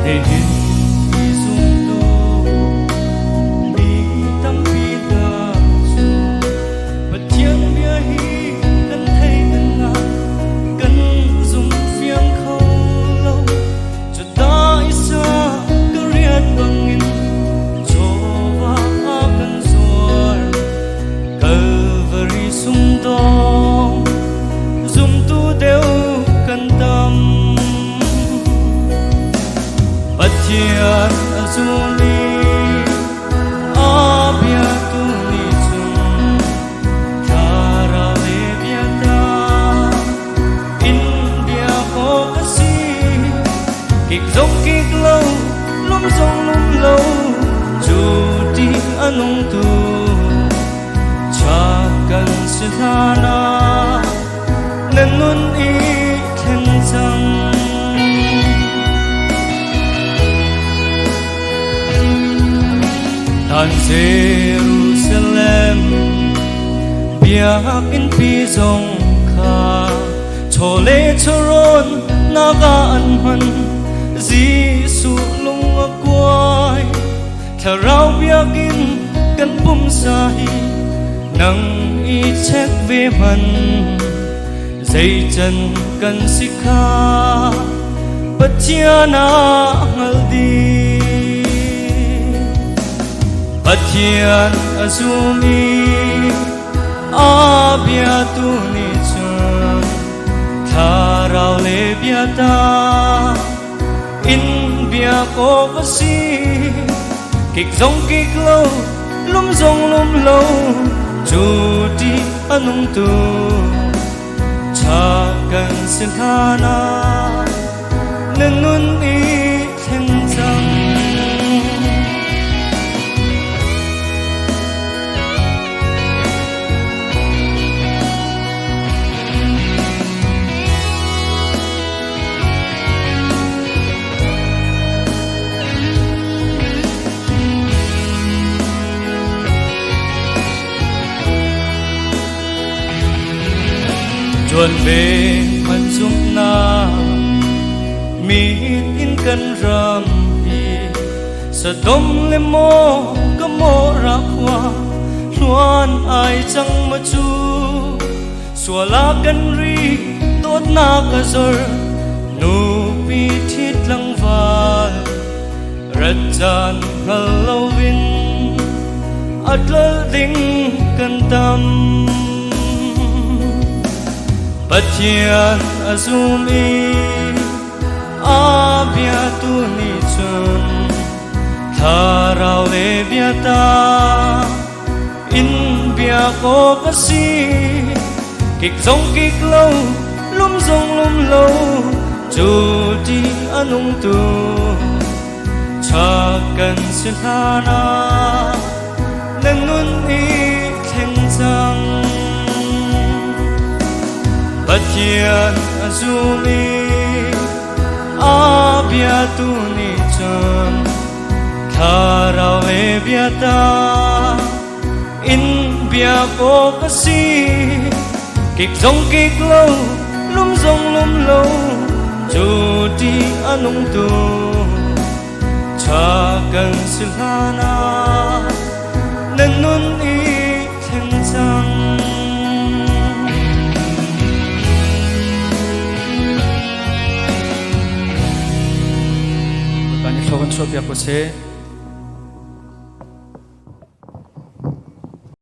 để hình dung tu đi tâm phi ta dù bất chiến bia hi cần thấy cần ngã cần dùng phiêng khâu lâu cho ta isa cứ riết bằng nghìn cho va cần rồi Calvary sum dong zum tu đều cần tâm Patian azuli abia tu ni chung thara le biata India ko kasi kik zong kik lâu lum zong lum lâu chu ti anong tu cha kan silhana nên nun i khen rằng Tan Jerusalem biak in pi zong kha chole choron naga an man Giêsu lung a quai tharau biak in kan pum sahi nang i check ve man dây chân kan sikha patiana ngal di Patian azumi abia tu ni chung tharau le biata in bia ko kasi kik zong kik lâu lum zong lum lâu chu ti anung tu cha kan silhana nên nun i khen rằng chuan về man zum na mi in kan ram hi sa dom le mo ka mo ra khwa luan ai chang ma chu suala kan ri tot na ka zor nu pi thit lang val rajan halovin atla ding kan tam Patian azumi abia tu ni chun tharau le biata in bia ko kasi kik zong kik lâu lum zong lum lâu chu ti anung tu cha kan silhana nên nun i khen rằng Patian azumi abia tu ni chun tharau le biata in bia ko kasi kik zong kik lâu lum zong lum lâu chu ti anung tu cha kan silhana nên nun i khen rằng Sokan sopia ko se